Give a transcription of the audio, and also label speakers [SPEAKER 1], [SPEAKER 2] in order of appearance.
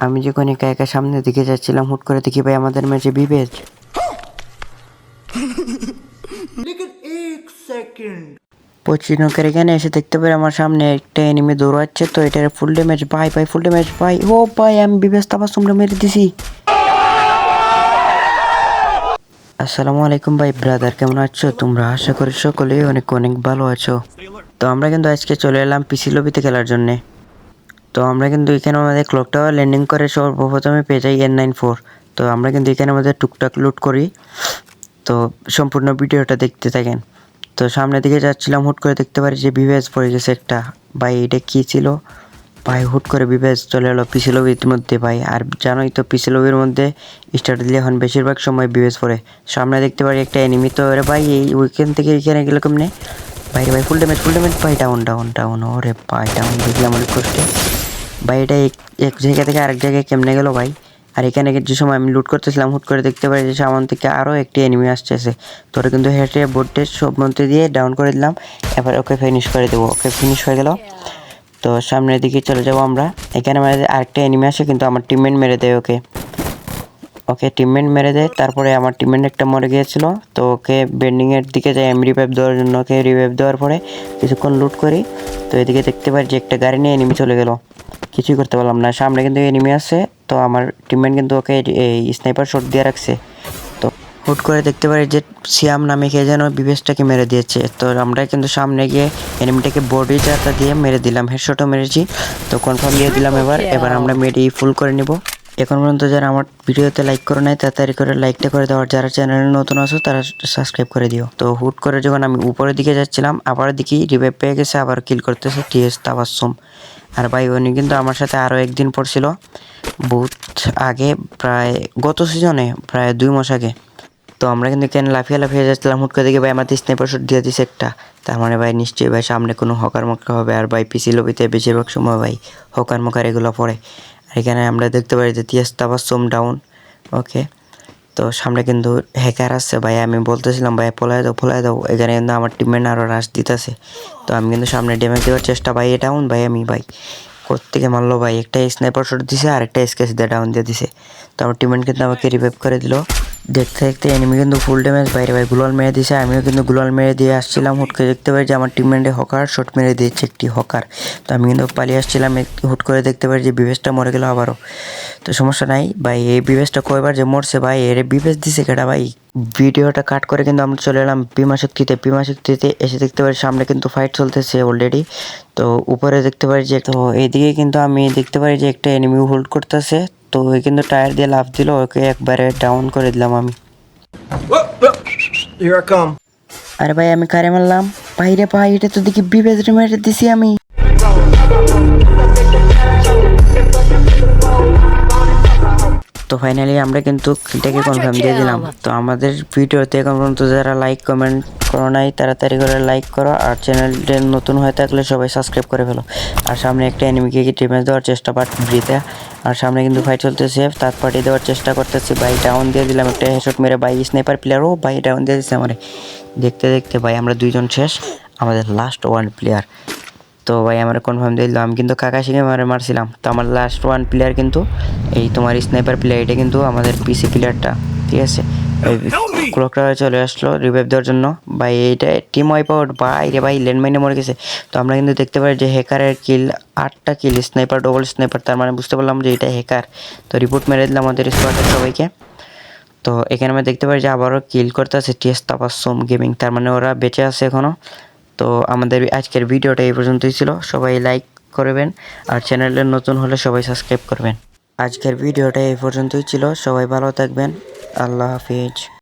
[SPEAKER 1] আমি যখন একা একা সামনের দিকে যাচ্ছিলাম, হুট করে দেখি ভাই আমাদের ম্যাচে বিবেচ। পচিনকের এখানে এসে দেখতে পাই আমার সামনে একটা এনিমি দৌড়াচ্ছে, তো এটার ফুল ড্যামেজ ভাই, ফুল ড্যামেজ ভাই। ও ভাই আমি বিবেচ তাবাসসুমরে মেরে দিছি। আসসালামু আলাইকুম ভাই ব্রাদার, কেমন আছো তোমরা? আশা করি সকলেই অনেক অনেক ভালো আছো। তো আমরা কিন্তু আজকে চলে এলাম পিসি লবিতে খেলার জন্যে। তো আমরা কিন্তু এখানে আমাদের ক্লক টাওয়ার ল্যান্ডিং করে সর্বপ্রথমে পেয়ে যাই N94। তো আমরা কিন্তু এখানে আমাদের টুকটাক লুট করি। তো সম্পূর্ণ ভিডিওটা দেখতে থাকেন। তো সামনের দিকে যাচ্ছিলাম, হুট করে দেখতে পারি যে বিভেজ পড়ে গেছে একটা। ভাই এটা কী ছিল ভাই? হুট করে বিভেজ চলে এলো পিসি লবির মধ্যে ভাই। আর জানোই তো পিসি লবির মধ্যে স্টার্ট দিলে এখন বেশিরভাগ সময় বিভেজ পড়ে। সামনে দেখতে পারি একটা এনিমি, তো আরে ভাই এই উইকেন্ড থেকে এখানে গেলে কেমনে? ভাই ফুল ড্যামেজ ভাই, ডাউন ডাউন ডাউন। ওরে ভাই ডাউন দেখলাম অনেক কষ্টে ভাই। এটা এক জায়গা থেকে আরেক জায়গায় কেমনে গেল ভাই? আর এখানে যে সময় আমি লুট করতেছিলাম, হুট করে দেখতে পাই যে সামন থেকে আরও একটি এনিমি আসতেছে। তো ওরা কিন্তু হেঁটে বোর্ডে সব মধ্যে দিয়ে ডাউন করে দিলাম। এবার ওকে ফিনিশ করে দেবো। ওকে ফিনিশ হয়ে গেল। তো সামনের দিকে চলে যাবো আমরা। এখানে মানে আরেকটা এনিমি আসে, কিন্তু আমার টিমমেট মেরে দেয় ওকে। টিমমেট মেরে দেয়। তারপরে আমার টিমমেট একটা মরে গিয়েছিল, তো ওকে বেন্ডিংয়ের দিকে যাই আমি রিভাইভ দেওয়ার জন্য। ওকে রিভাইভ দেওয়ার পরে কিছুক্ষণ লুট করি। তো এদিকে দেখতে পাই যে একটা গাড়ি নিয়ে এনিমি চলে গেল। কিছুই করতে পারলাম না, সামনে কিন্তু এনিমি আছে। তো আমার টিমমেট কিন্তু ওকে এই স্নাইপার শট দিয়ে রাখছে। তো হুট করে দেখতে পারি যে সিয়াম নামে কে যেন বিবেশটাকে মেরে দিয়েছে। তো আমরা কিন্তু সামনে গিয়ে এনিমিটাকে বডি চাটা দিয়ে মেরে দিলাম, হেডশটও মেরেছি। তো কনফার্ম দিয়ে দিলাম। এবার আমরা মেডি ফুল করে নিব। এখন পর্যন্ত যারা আমার ভিডিওতে লাইক করে নাই তাড়াতাড়ি করে লাইকটা করে দাও, আর যারা চ্যানেলে নতুন আছো তারা সাবস্ক্রাইব করে দিও। তো হুট করে যখন আমি উপরের দিকে যাচ্ছিলাম, আবার দেখি রিভাইভ পেয়ে গেছে, আবার কিল করতেছে টিএস তাবাসসুম। আর ভাই উনি কিন্তু আমার সাথে আরও একদিন পড়ছিল, বহুত আগে, প্রায় গত সিজনে, প্রায় 2 মাস আগে। তো আমরা কিন্তু এখানে লাফিয়ে যাচ্ছিলাম, হুট করে দেখি ভাই আমাদের স্নাইপার শট দিয়ে দিছে একটা। তার মানে ভাই নিশ্চয়ই ভাই সামনে কোনো হকার মকার হবে। আর ভাই পিসি লবিতে বেশিরভাগ সময় ভাই হকার মকার এগুলো পড়ে। আর এখানে আমরা দেখতে পারি যে টিএস তাবাসসুম ডাউন। ওকে, তো সামনে কিন্তু হ্যাকার আসছে ভাই। আমি বলতেছিলাম ভাই পলায় দাও। এখানে কিন্তু আমার টিমমেট আরও রাশ দিতেছে। তো আমি কিন্তু সামনে ড্যামেজ দেওয়ার চেষ্টা, ভাই ডাউন ভাই। আমি ভাই কোত্থেকে মারলো ভাই? একটা স্নাইপার শট দিছে আর একটা এসকেস দিয়ে ডাউন দিয়ে দিছে। তো আমার টিমমেট কিন্তু আমাকে রিভাইভ করে দিল। দেখতে দেখতে এনিমি কিন্তু ফুল ড্যামেজ বাইরে ভাই গ্লোয়াল মেরে দিয়েছে। আমিও কিন্তু গ্লোয়াল মেরে দিয়ে আসছিলাম, হুট করে দেখতে পাই যে আমার টিমমেটে হকার শট মেরে দিয়েছে একটি হকার। তো আমি কিন্তু পালিয়ে আসছিলাম, হুট করে দেখতে পাই যে বিবেশটা মরে গেল আবারও। তো সমস্যা নাই ভাই, এই বিবেশটা কয়বার যে মরছে ভাই, এর বিবেশ দিছে কেটা ভাই? ভিডিওটা কাট করে কিন্তু আমরা চলে এলাম বিমা শক্তিতে এসে দেখতে পারি সামনে কিন্তু ফাইট চলতেছে অলরেডি। তো উপরে দেখতে পারি যে, তো এইদিকে কিন্তু আমি দেখতে পারি যে একটা এনিমি হোল্ড করতেছে। তো ওই কিন্তু টায়ার দিয়ে লাফ দিল, ওকে একবারে ডাউন করে দিলাম আমি। আরে ভাই আমি কারে মারলাম? ভাই রে ভাই, এটা তো দেখি বিবেশ মেরে দিছি আমি। তো ফাইনালি আমরা কিন্তু এটাকে কনফার্ম দিয়ে দিলাম। তো আমাদের ভিডিওতে এখন পর্যন্ত যারা লাইক কমেন্ট করো নাই তাড়াতাড়ি করে লাইক করো, আর চ্যানেলটা নতুন হয়ে থাকলে সবাই সাবস্ক্রাইব করে ফেলো। আর সামনে একটা এনিমিকে ড্যামেজ দেওয়ার চেষ্টা ব্রিতে। আর সামনে কিন্তু ফাইট চলতেছে, থার্ড পার্টি দেওয়ার চেষ্টা করতেছি ভাই। ডাউন দিয়ে দিলাম একটা হেডশট মেরে ভাই। স্নাইপার প্লেয়ারও ভাই ডাউন দিয়ে দিচ্ছে আমারে। দেখতে দেখতে ভাই আমরা 2 জন শেষ, আমাদের লাস্ট 1 প্লেয়ার। তো ভাই আমার কনফার্ম দিয়ে দিল। আমি কিন্তু কাকাশিকে মারছিলাম। তো আমার লাস্ট 1 প্লেয়ার কিন্তু এই তোমার স্নাইপার প্লেয়ার, এটা কিন্তু আমাদের পিসি প্লেয়ারটা, ঠিক আছে। ক্লকটা চলে আসলো রিভাইভ দেওয়ার জন্য ভাই। এইটা টিম ওয়াইপ আউট ভাই রে ভাই, ল্যান্ডমাইনে মরে গেছে। তো আমরা কিন্তু দেখতে পাই যে হ্যাকারের কিল 8টা কিল, স্নাইপার ডবল স্নাইপার। তার মানে বুঝতে পারলাম যে এটা হ্যাকার। তো রিপোর্ট মেরে দিলাম আমাদের স্কোয়াডের সবাইকে। তো এখানে আমরা দেখতে পাই যে আবারও কিল করতে আছে টিএস তাবাসসুম গেমিং, তার মানে ওরা বেঁচে আছে এখনও। তো আমাদের আজকের ভিডিওটা এই পর্যন্তই ছিল। সবাই লাইক করবেন, আর চ্যানেলে নতুন হলে সবাই সাবস্ক্রাইব করবেন। আজকের ভিডিওটা এই পর্যন্তই ছিল। সবাই ভালো থাকবেন। আল্লাহ হাফিজ।